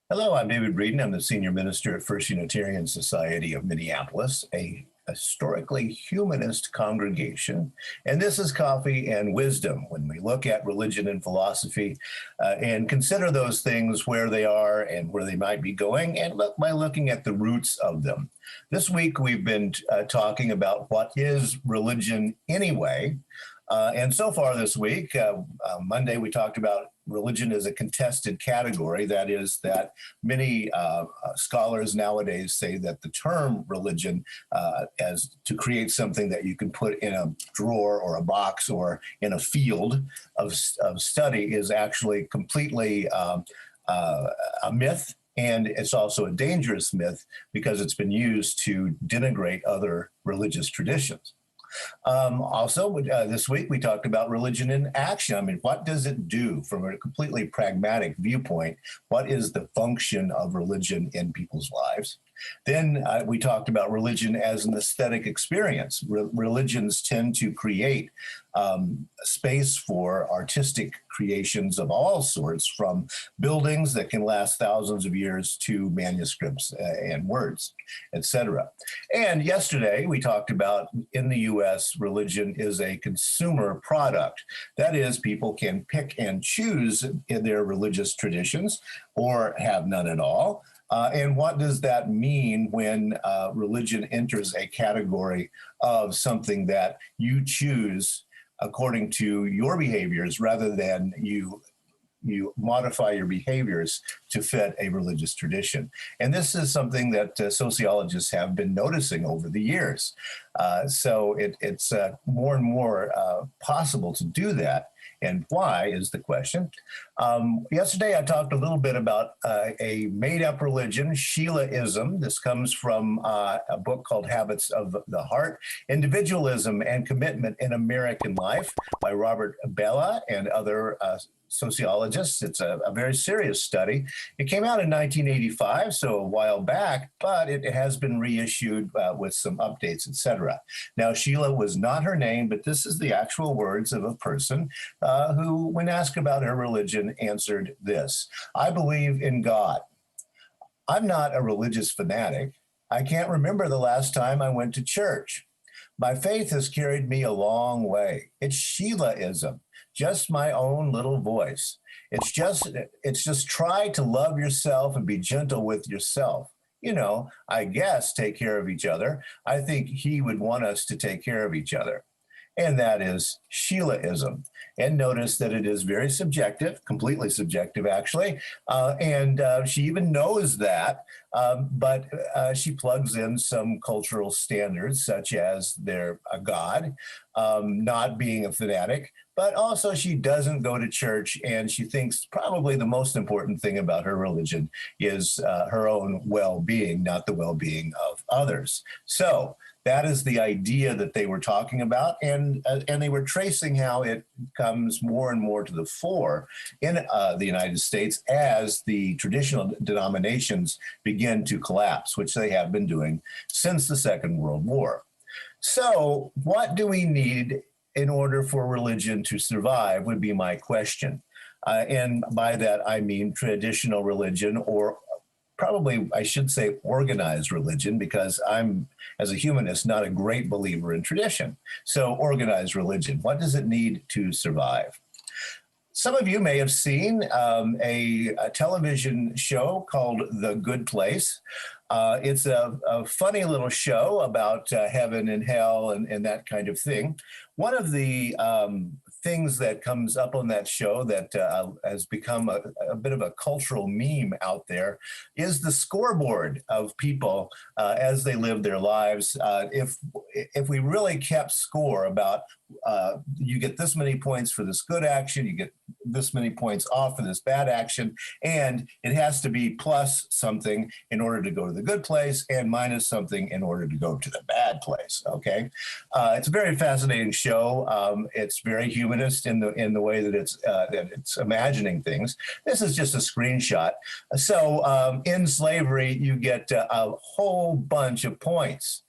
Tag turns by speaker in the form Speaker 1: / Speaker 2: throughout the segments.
Speaker 1: Hello, I'm David Breeden. I'm the senior minister at First Unitarian Society of Minneapolis, a historically humanist congregation. And this is Coffee and Wisdom, when we look at religion and philosophy and consider those things where they are and where they might be going, and look by looking at the roots of them. This week, we've been talking about what is religion anyway. And so far this week, Monday, we talked about religion as a contested category. That is, that many scholars nowadays say that the term religion, as to create something that you can put in a drawer or a box or in a field of study, is actually completely a myth. And it's also a dangerous myth because it's been used to denigrate other religious traditions. Also, this week we talked about religion in action. I mean, what does it do from a completely pragmatic viewpoint? What is the function of religion in people's lives? Then we talked about religion as an aesthetic experience. Religions tend to create space for artistic creations of all sorts, from buildings that can last thousands of years to manuscripts and words, etc. And yesterday we talked about, in the U.S., religion is a consumer product. That is, people can pick and choose in their religious traditions or have none at all. And what does that mean when religion enters a category of something that you choose according to your behaviors, rather than you modify your behaviors to fit a religious tradition? And this is something that sociologists have been noticing over the years. So it's more and more possible to do that. And why is the question. Yesterday, I talked a little bit about a made-up religion, Sheilaism. This comes from a book called Habits of the Heart, Individualism and Commitment in American Life by Robert Bellah and other sociologists. It's a very serious study. It came out in 1985, so a while back, but it has been reissued with some updates, etc. Now, Sheila was not her name, but this is the actual words of a person who, when asked about her religion, answered this: "I believe in God. I'm not a religious fanatic. I can't remember the last time I went to church. My faith has carried me a long way. It's Sheilaism, just my own little voice. It's just try to love yourself and be gentle with yourself. You know, I guess take care of each other. I think he would want us to take care of each other." And that is Sheilaism. And notice that it is very subjective, completely subjective, actually. And she even knows that, but she plugs in some cultural standards, such as they're a God, not being a fanatic, but also she doesn't go to church, and she thinks probably the most important thing about her religion is her own well-being, not the well-being of others. So that is the idea that they were talking about, and they were tracing how it comes more and more to the fore in the United States as the traditional denominations begin to collapse, which they have been doing since the Second World War. So what do we need in order for religion to survive would be my question. And by that, I mean traditional religion, or probably I should say organized religion, because I'm, as a humanist, not a great believer in tradition. So organized religion, what does it need to survive? Some of you may have seen a television show called The Good Place. It's a funny little show about heaven and hell and that kind of thing. One of the things that comes up on that show that has become a bit of a cultural meme out there is the scoreboard of people as they live their lives. If we really kept score about you get this many points for this good action, you get this many points off for this bad action, and it has to be plus something in order to go to the good place and minus something in order to go to the bad place. Okay, it's a very fascinating show. It's very humanist in the way that it's imagining things. This is just a screenshot. So in slavery, you get a whole bunch of points.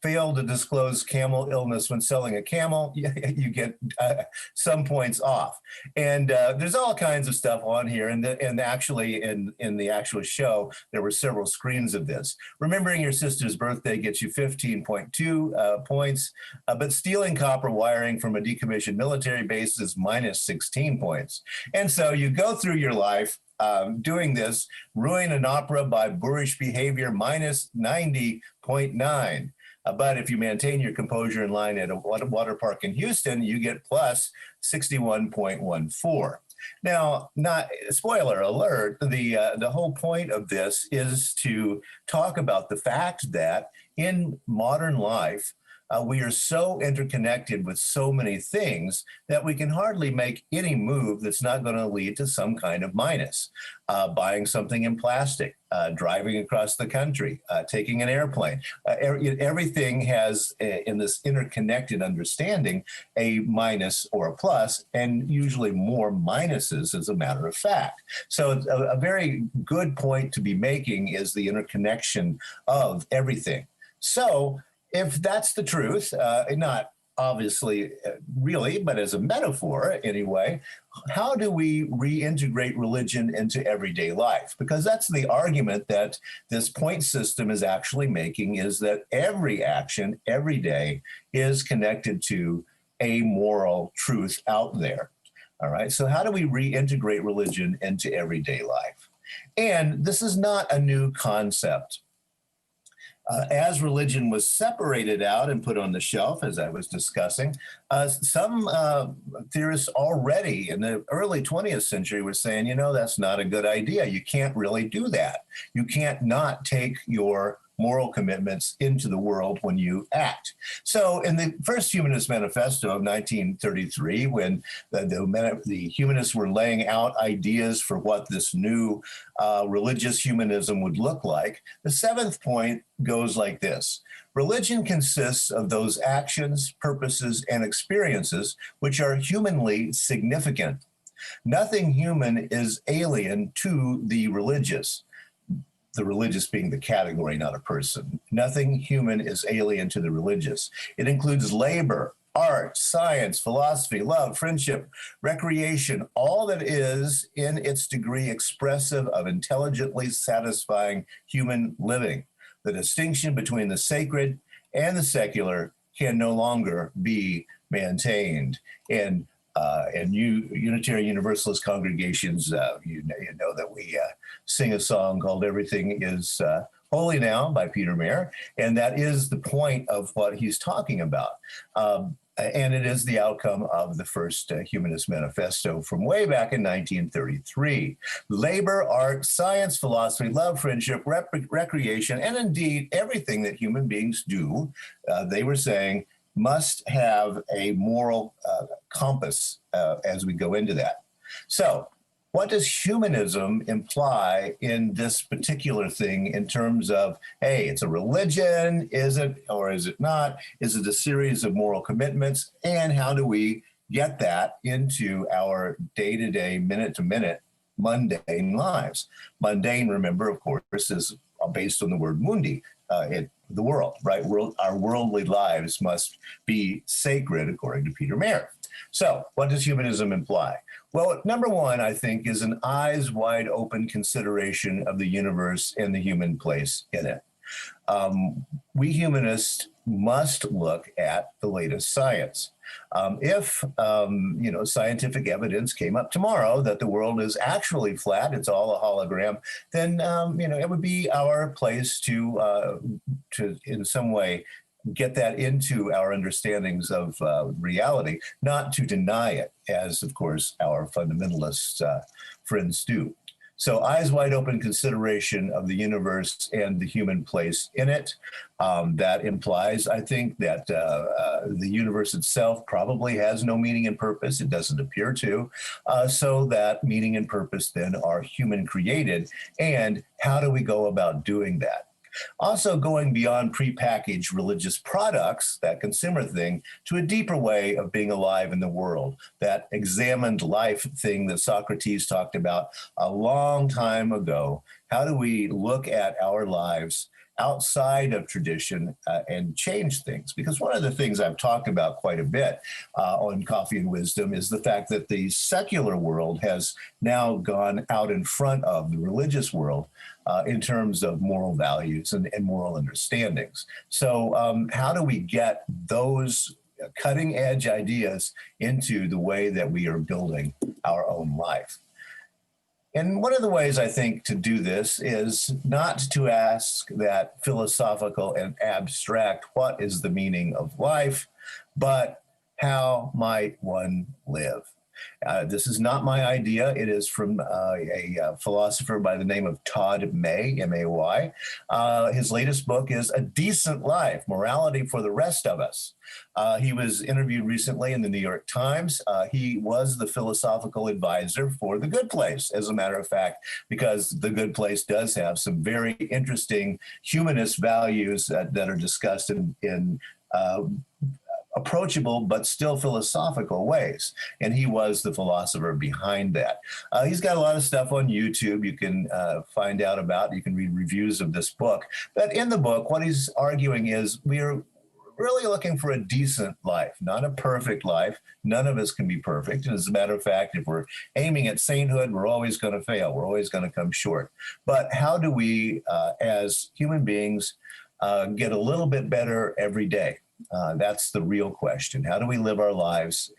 Speaker 1: fail to disclose camel illness when selling a camel, you get some points off. And there's all kinds of stuff on here. And actually, in the actual show, there were several screens of this. Remembering your sister's birthday gets you 15.2 points, but stealing copper wiring from a decommissioned military base is minus 16 points. And so you go through your life doing this, ruin an opera by boorish behavior, minus 90.9. But if you maintain your composure in line at a water park in Houston, you get plus 61.14. Now, not spoiler alert, the whole point of this is to talk about the fact that in modern life, we are so interconnected with so many things that we can hardly make any move that's not going to lead to some kind of minus. Buying something in plastic, driving across the country, taking an airplane. Everything has, in this interconnected understanding, a minus or a plus, and usually more minuses as a matter of fact. So a very good point to be making is the interconnection of everything. So if that's the truth, not obviously really, but as a metaphor anyway, how do we reintegrate religion into everyday life? Because that's the argument that this point system is actually making, is that every action, every day is connected to a moral truth out there. All right, so how do we reintegrate religion into everyday life? And this is not a new concept. As religion was separated out and put on the shelf, as I was discussing, some theorists already in the early 20th century were saying, you know, that's not a good idea. You can't really do that. You can't not take your moral commitments into the world when you act. So in the first Humanist Manifesto of 1933, when the humanists were laying out ideas for what this new religious humanism would look like, the seventh point goes like this. Religion consists of those actions, purposes, and experiences which are humanly significant. Nothing human is alien to the religious being the category, not a person. Nothing human is alien to the religious. It includes labor, art, science, philosophy, love, friendship, recreation, all that is in its degree expressive of intelligently satisfying human living. The distinction between the sacred and the secular can no longer be maintained. And Unitarian Universalist congregations, you know that we sing a song called Everything is Holy Now by Peter Mayer, and that is the point of what he's talking about. And it is the outcome of the first Humanist Manifesto from way back in 1933. Labor, art, science, philosophy, love, friendship, recreation, and indeed everything that human beings do, they were saying, must have a moral compass as we go into that. So what does humanism imply in this particular thing in terms of, hey, it's a religion, is it, or is it not? Is it a series of moral commitments? And how do we get that into our day-to-day, minute-to-minute, mundane lives? Mundane, remember, of course, is based on the word mundi, the world, right? Our worldly lives must be sacred, according to Peter Mayer. So what does humanism imply? Well, number one, I think, is an eyes wide open consideration of the universe and the human place in it. We humanists must look at the latest science. If scientific evidence came up tomorrow that the world is actually flat, it's all a hologram, then it would be our place to in some way get that into our understandings of reality, not to deny it, as of course our fundamentalist friends do. So eyes wide open consideration of the universe and the human place in it. That implies, I think, that the universe itself probably has no meaning and purpose. It doesn't appear to. So that meaning and purpose then are human created. And how do we go about doing that? Also going beyond prepackaged religious products, that consumer thing, to a deeper way of being alive in the world, that examined life thing that Socrates talked about a long time ago. How do we look at our lives outside of tradition and change things. Because one of the things I've talked about quite a bit on Coffee and Wisdom is the fact that the secular world has now gone out in front of the religious world in terms of moral values and moral understandings. So how do we get those cutting edge ideas into the way that we are building our own life? And one of the ways I think to do this is not to ask that philosophical and abstract, what is the meaning of life, but how might one live? This is not my idea. It is from a philosopher by the name of Todd May, M-A-Y. His latest book is A Decent Life, Morality for the Rest of Us. He was interviewed recently in the New York Times. He was the philosophical advisor for The Good Place, as a matter of fact, because The Good Place does have some very interesting humanist values that are discussed in approachable but still philosophical ways. And he was the philosopher behind that. He's got a lot of stuff on YouTube you can find out about. You can read reviews of this book. But in the book, what he's arguing is we are really looking for a decent life, not a perfect life. None of us can be perfect. And as a matter of fact, if we're aiming at sainthood, we're always going to fail. We're always going to come short. But how do we, as human beings, get a little bit better every day? That's the real question. How do we live our lives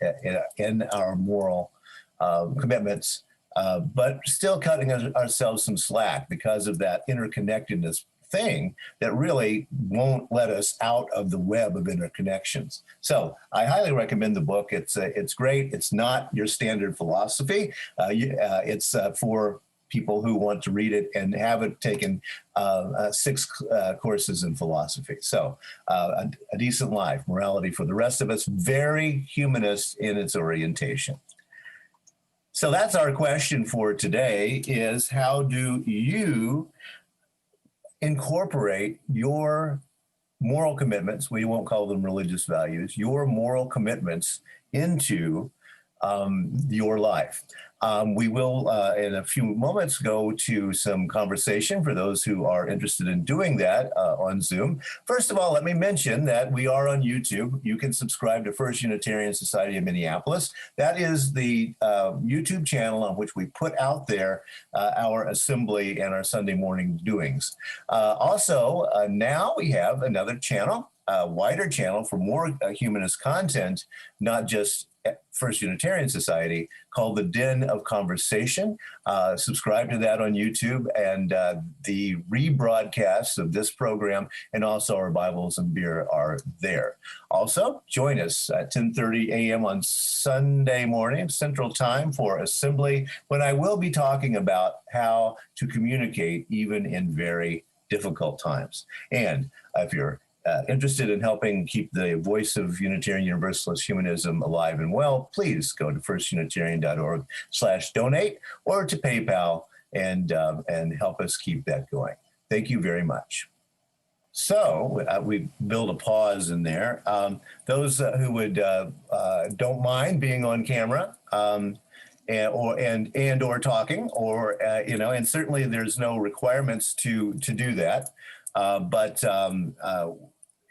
Speaker 1: in our moral commitments, but still cutting ourselves some slack because of that interconnectedness thing that really won't let us out of the web of interconnections. So I highly recommend the book. It's great. It's not your standard philosophy. It's for people who want to read it and haven't taken 6 courses in philosophy. So a Decent Life, Morality for the Rest of Us, very humanist in its orientation. So that's our question for today is, how do you incorporate your moral commitments, we won't call them religious values, your moral commitments into your life? We will, in a few moments, go to some conversation for those who are interested in doing that on Zoom. First of all, let me mention that we are on YouTube. You can subscribe to First Unitarian Society of Minneapolis. That is the YouTube channel on which we put out there our assembly and our Sunday morning doings. Also, now we have another channel, a wider channel for more humanist content, not just First Unitarian Society, called The Den of Conversation. Subscribe to that on YouTube, and the rebroadcasts of this program and also our Bibles and Beer are there. Also, join us at 10:30 a.m. on Sunday morning, Central Time, for Assembly, when I will be talking about how to communicate even in very difficult times. And if you're interested in helping keep the voice of Unitarian Universalist humanism alive and well, please go to firstunitarian.org/donate or to PayPal and help us keep that going. Thank you very much. So we build a pause in there. Those who would don't mind being on camera and or talking, or and certainly there's no requirements to do that. But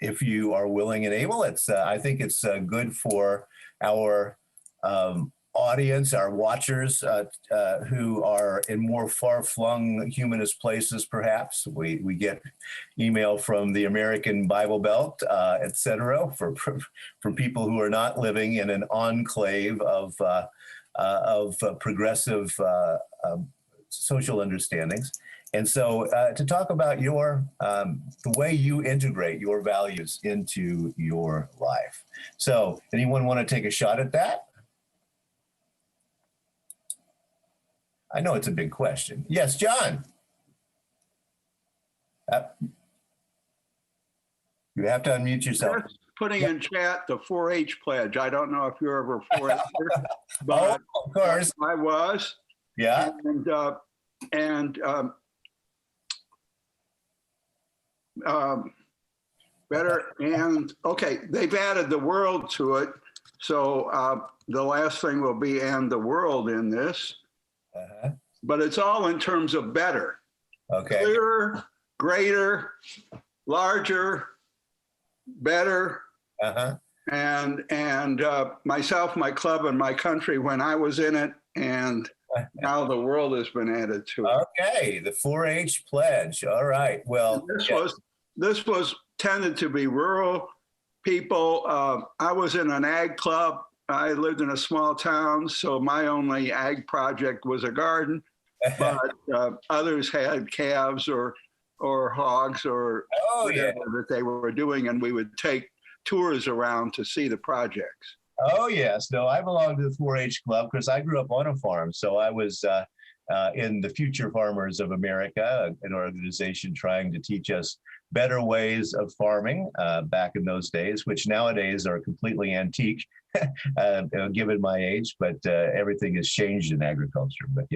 Speaker 1: if you are willing and able, I think it's good for our audience, our watchers who are in more far-flung humanist places, perhaps. We get email from the American Bible Belt, et cetera, from people who are not living in an enclave of progressive social understandings. And so to talk about the way you integrate your values into your life. So anyone want to take a shot at that? I know it's a big question. Yes, John. You have to unmute yourself.
Speaker 2: Putting in chat the 4-H pledge. I don't know if you're ever 4-H, but
Speaker 1: oh, of course
Speaker 2: I was.
Speaker 1: Yeah.
Speaker 2: Better and okay, they've added the world to it, so the last thing will be "and the world" in this, but it's all in terms of better,
Speaker 1: okay,
Speaker 2: clearer, greater, larger, better.
Speaker 1: Uh-huh.
Speaker 2: And myself, my club, and my country when I was in it, and now the world has been added to it.
Speaker 1: Okay, the 4-H pledge. All right. Well,
Speaker 2: This was tended to be rural people. I was in an ag club. I lived in a small town, so my only ag project was a garden. But others had calves or hogs or whatever that they were doing, and we would take tours around to see the projects.
Speaker 1: Oh, yes. No, I belong to the 4-H club because I grew up on a farm. So I was in the Future Farmers of America, an organization trying to teach us better ways of farming back in those days, which nowadays are completely antique, given my age, but everything has changed in agriculture. But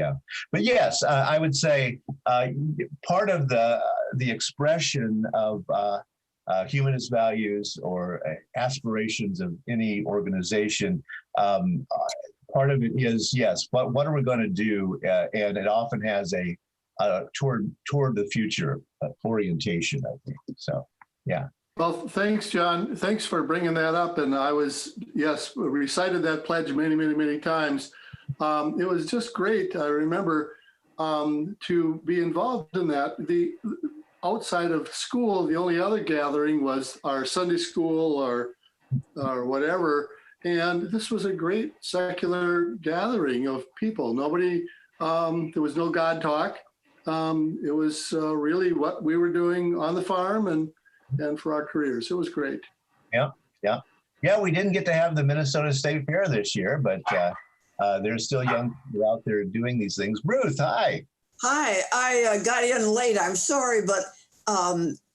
Speaker 1: yes, I would say part of the expression of humanist values or aspirations of any organization, part of it is, yes, but what are we going to do? And it often has a toward the future orientation, I think. So, yeah.
Speaker 3: Well, thanks, John. Thanks for bringing that up. And I recited that pledge many, many, many times. It was just great. I remember to be involved in that. Outside of school, the only other gathering was our Sunday school or whatever. And this was a great secular gathering of people. Nobody, there was no God talk. It was really what we were doing on the farm and for our careers. It was great.
Speaker 1: Yeah. We didn't get to have the Minnesota State Fair this year, but there's still young people out there doing these things. Ruth, hi.
Speaker 4: Hi, I got in late. I'm sorry, but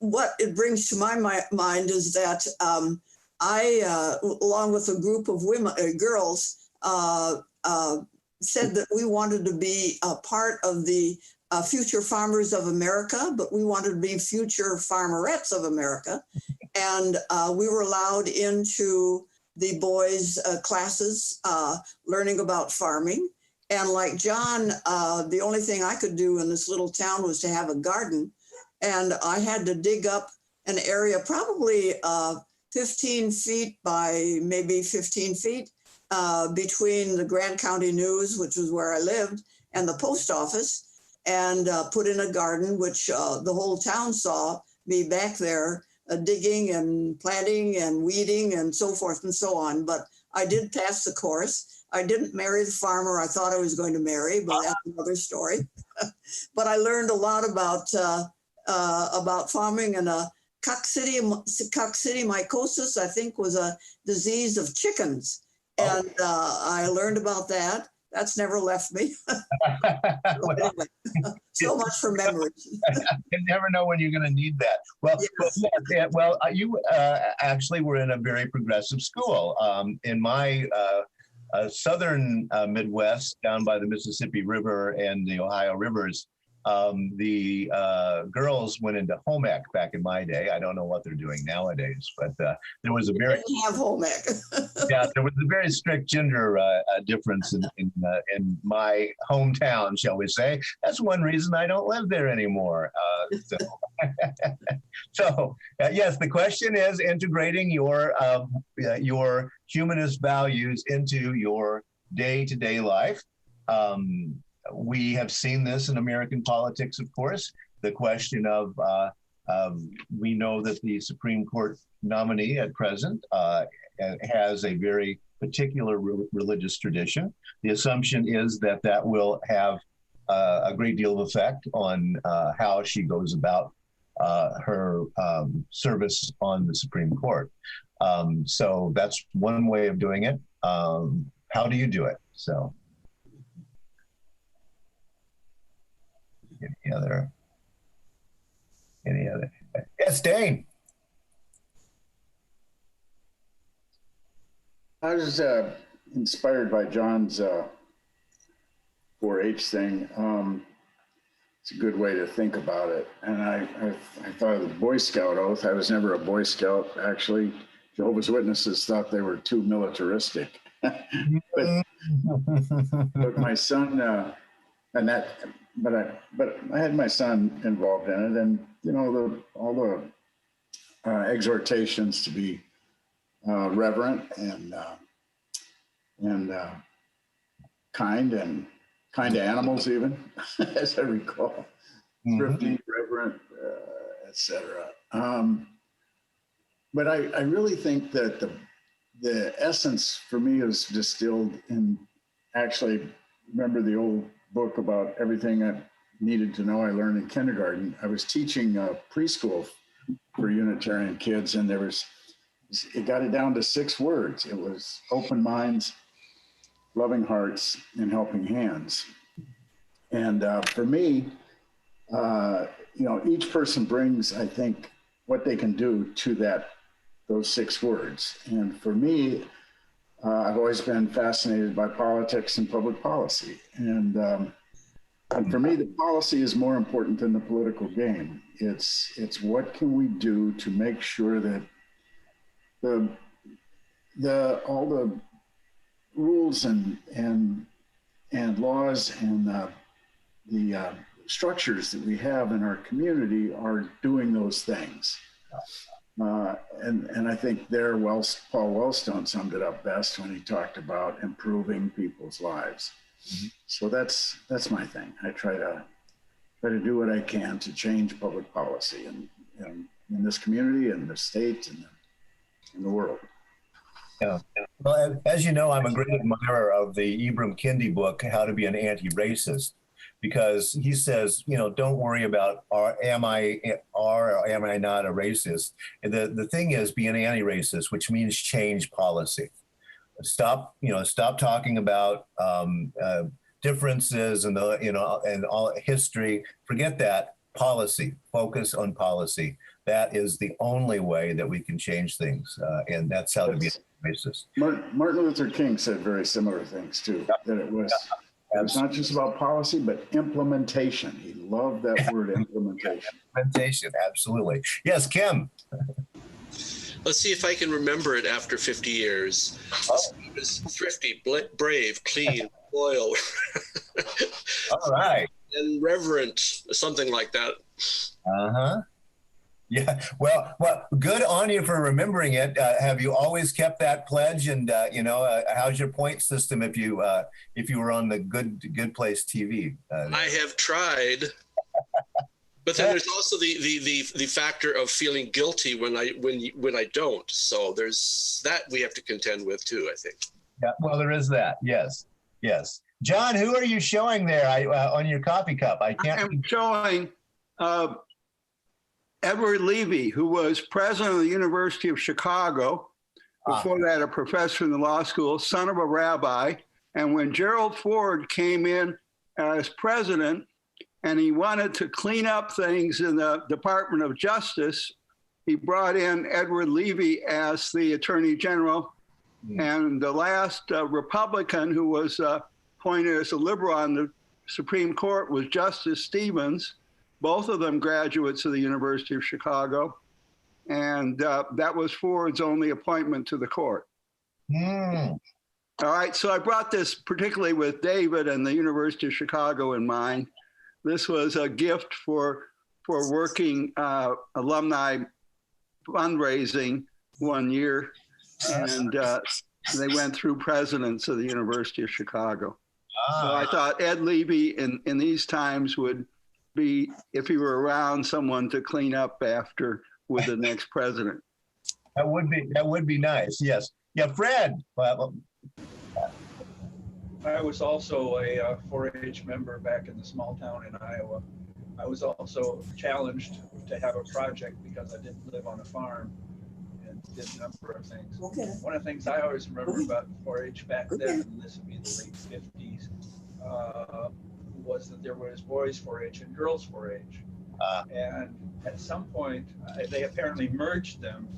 Speaker 4: what it brings to my mind is that I, along with a group of girls, said that we wanted to be a part of the Future Farmers of America, but we wanted to be Future Farmerettes of America. And we were allowed into the boys' classes, learning about farming. And like John, the only thing I could do in this little town was to have a garden. And I had to dig up an area probably 15 feet by maybe 15 feet between the Grant County News, which was where I lived, and the post office, and put in a garden, which the whole town saw me back there digging and planting and weeding and so forth and so on. But I did pass the course. I didn't marry the farmer I thought I was going to marry, but that's another story. But I learned a lot about farming, and coccidioidomycosis, I think, was a disease of chickens. And I learned about that. That's never left me. Anyway, so much for memories.
Speaker 1: You never know when you're going to need that. Well, yes. You actually were in a very progressive school. In my southern Midwest, down by the Mississippi River and the Ohio rivers, the girls went into home ec back in my day. I don't know what they're doing nowadays, but there was a very
Speaker 4: didn't have home ec.
Speaker 1: there was a very strict gender difference in my hometown, shall we say. That's one reason I don't live there anymore. So yes, the question is integrating your humanist values into your day-to-day life. We have seen this in American politics, of course. The question of, we know that the Supreme Court nominee at present has a very particular religious tradition. The assumption is that that will have a great deal of effect on how she goes about her service on the Supreme Court. So that's one way of doing it. How do you do it? So. Any other? Yes, Dane.
Speaker 5: I was inspired by John's 4-H thing. It's a good way to think about it. And I thought of the Boy Scout oath. I was never a Boy Scout, actually. Jehovah's Witnesses thought they were too militaristic. but my son, but I had my son involved in it, all the exhortations to be reverent and kind to animals, even as I recall, thrifty, reverent, etc. But I really think that the essence for me is distilled in, actually, remember the old book about everything I needed to know I learned in kindergarten. I was teaching preschool for Unitarian kids, and it got it down to 6 words. It was open minds, loving hearts, and helping hands. And for me, each person brings, I think, what they can do to those 6 words. And for me, I've always been fascinated by politics and public policy. And for me, the policy is more important than the political game. It's what can we do to make sure that all the rules and laws and the structures that we have in our community are doing those things. And I think Paul Wellstone summed it up best when he talked about improving people's lives. Mm-hmm. So that's my thing. I try to do what I can to change public policy in this community, in the state, and in the world.
Speaker 1: Yeah. Well, as you know, I'm a great admirer of the Ibram Kendi book, How to Be an Anti-Racist, because he says, don't worry about am I not a racist? And the thing is, be an anti-racist, which means change policy. Stop talking about differences and and all history. Forget that. Policy. Focus on policy. That is the only way that we can change things, and that's how to be a racist.
Speaker 5: Martin Luther King said very similar things too. That it was not just about policy, but implementation. He loved that word, implementation.
Speaker 1: Implementation, absolutely. Yes, Kim.
Speaker 6: Let's see if I can remember it after 50 years. It was thrifty, brave, clean, loyal.
Speaker 1: All right.
Speaker 6: And reverent, something like that.
Speaker 1: Uh-huh. Yeah. Well, good on you for remembering it. Have you always kept that pledge? And how's your point system if you were on the Good Place TV?
Speaker 6: I have tried. But then there's also the factor of feeling guilty when I don't. So there's that we have to contend with too, I think.
Speaker 1: Yeah. Well, there is that. Yes. John, who are you showing there on your coffee cup? I am
Speaker 2: showing Edward Levy, who was president of the University of Chicago. Before that, a professor in the law school, son of a rabbi. And when Gerald Ford came in as president, and he wanted to clean up things in the Department of Justice, he brought in Edward Levy as the Attorney General. And the last Republican who was appointed as a liberal on the Supreme Court was Justice Stevens, both of them graduates of the University of Chicago. And that was Ford's only appointment to the court. All right, so I brought this particularly with David and the University of Chicago in mind. This was a gift for working alumni fundraising one year, and they went through presidents of the University of Chicago. So I thought Ed Levy in these times would be, if he were around, someone to clean up after with the next president.
Speaker 1: That would be nice. Yes. Yeah, Fred.
Speaker 7: I was also a 4-H member back in the small town in Iowa. I was also challenged to have a project because I didn't live on a farm and did a number of things. Okay. One of the things I always remember about 4-H back then, and this would be the late 50s, was that there was boys 4-H and girls 4-H. And at some point, they apparently merged them.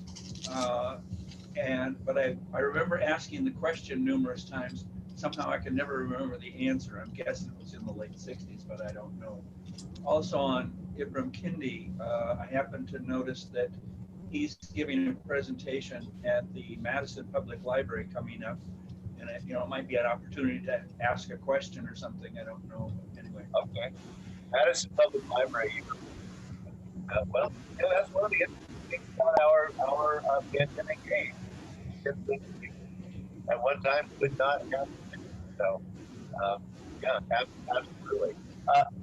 Speaker 7: But I remember asking the question numerous times. Somehow I can never remember the answer. I'm guessing it was in the late 60s, but I don't know. Also on Ibram Kendi, I happened to notice that he's giving a presentation at the Madison Public Library coming up. And it might be an opportunity to ask a question or something. I don't know. Anyway.
Speaker 1: Okay. Madison Public Library. Well, yeah, that's one of the interesting things about our pandemic age. At one time could not have. So, um, yeah, absolutely.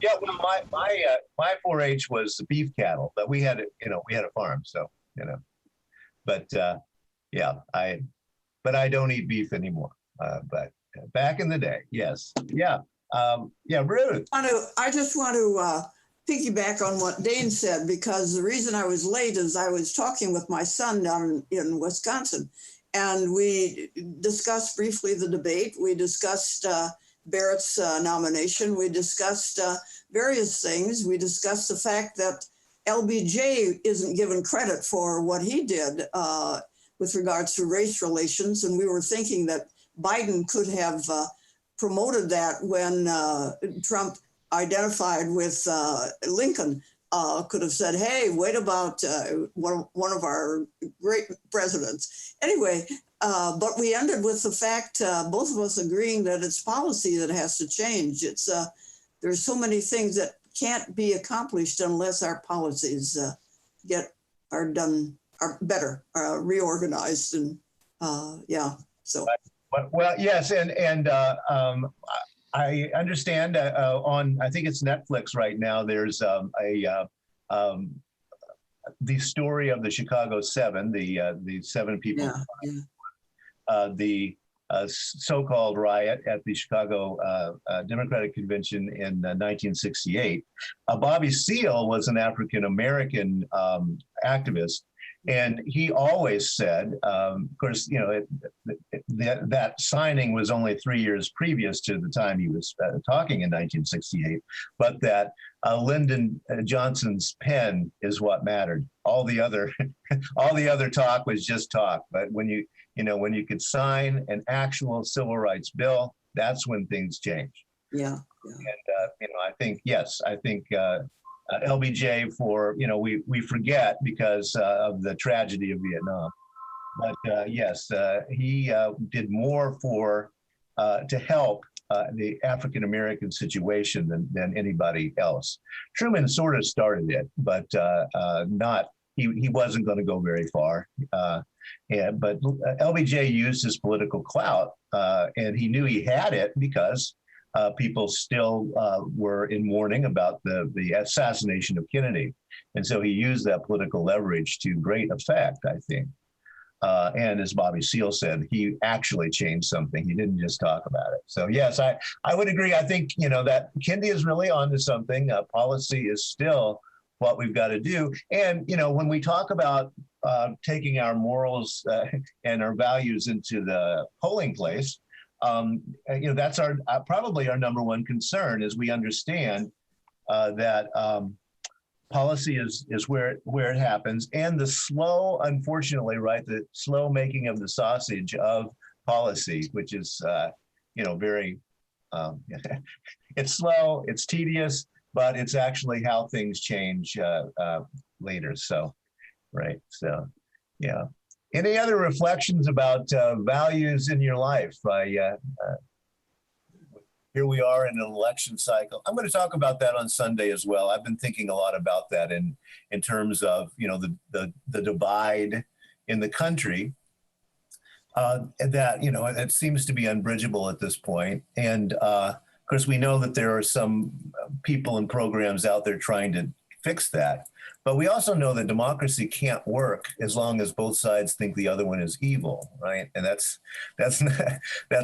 Speaker 1: Yeah, well, my 4-H was beef cattle, but we had a farm, so But yeah, but I don't eat beef anymore. But back in the day, yes, yeah, yeah, Ruth.
Speaker 4: I just want to piggyback on what Dane said, because the reason I was late is I was talking with my son down in Wisconsin, and we discussed briefly the debate. We discussed Barrett's nomination. We discussed various things. We discussed the fact that LBJ isn't given credit for what he did with regards to race relations, and we were thinking that Biden could have promoted that when Trump identified with Lincoln, could have said, hey, wait about one of our great presidents. Anyway, but we ended with the fact, both of us agreeing that it's policy that has to change. There's so many things that can't be accomplished unless our policies are better, reorganized, and yeah, so.
Speaker 1: Well, yes, and I understand on, I think it's Netflix right now. There's the story of the Chicago Seven, the seven people, the so-called riot at the Chicago Democratic Convention in 1968. Bobby Seale was an African American activist. And he always said, of course, that signing was only 3 years previous to the time he was talking in 1968, but that Lyndon Johnson's pen is what mattered. All the other, all the other talk was just talk. But when you could sign an actual civil rights bill, that's when things change.
Speaker 4: Yeah.
Speaker 1: And I think LBJ we forget because of the tragedy of Vietnam, but yes, he did more to help the African American situation than anybody else. Truman sort of started it, but he wasn't going to go very far. But LBJ used his political clout, and he knew he had it because people still were in mourning about the assassination of Kennedy. And so he used that political leverage to great effect, I think. And as Bobby Seale said, he actually changed something. He didn't just talk about it. So yes, I would agree. I think, that Kendi is really onto something. Policy is still what we've got to do. And, when we talk about taking our morals and our values into the polling place, that's probably our number one concern, is we understand that policy is where it happens, and the slow, unfortunately, right, the slow making of the sausage of policy, which is very it's slow, it's tedious, but it's actually how things change later. So, right. So, yeah. Any other reflections about values in your life? Here we are in an election cycle. I'm going to talk about that on Sunday as well. I've been thinking a lot about that in terms of the divide in the country that it seems to be unbridgeable at this point. And of course, we know that there are some people and programs out there trying to fix that. But we also know that democracy can't work as long as both sides think the other one is evil, right? And that's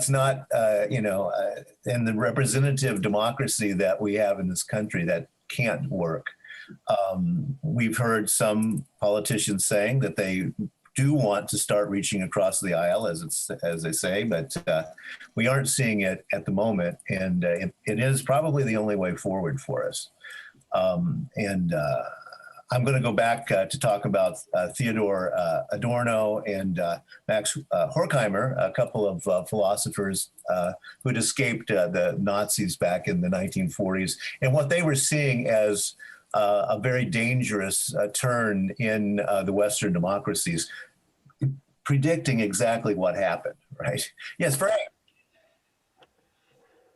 Speaker 1: not in the representative democracy that we have in this country, that can't work. We've heard some politicians saying that they do want to start reaching across the aisle, as they say, but we aren't seeing it at the moment, and it is probably the only way forward for us. I'm going to go back to talk about Theodore Adorno and Max Horkheimer, a couple of philosophers who'd escaped the Nazis back in the 1940s, and what they were seeing as a very dangerous turn in the Western democracies, predicting exactly what happened, right? Yes, Frank.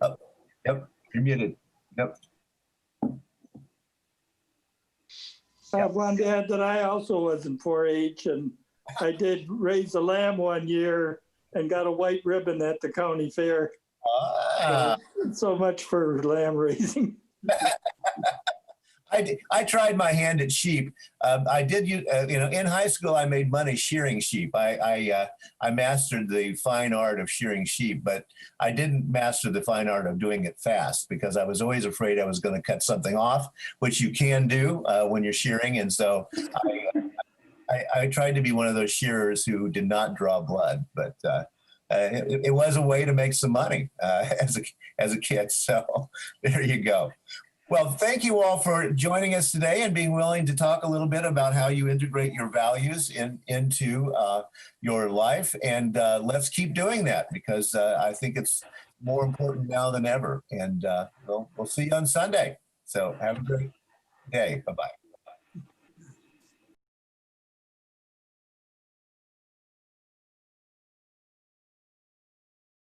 Speaker 1: Oh, yep, you're muted. Yep.
Speaker 8: I wanted to add that I also was in 4-H, and I did raise a lamb one year and got a white ribbon at the county fair.
Speaker 1: Ah.
Speaker 8: So much for lamb raising.
Speaker 1: I tried my hand at sheep. I did, in high school, I made money shearing sheep. I mastered the fine art of shearing sheep, but I didn't master the fine art of doing it fast because I was always afraid I was going to cut something off, which you can do when you're shearing. And so I tried to be one of those shearers who did not draw blood, but it was a way to make some money as a kid. So there you go. Well, thank you all for joining us today and being willing to talk a little bit about how you integrate your values into your life. And let's keep doing that because I think it's more important now than ever. And we'll see you on Sunday. So have a great day. Bye-bye.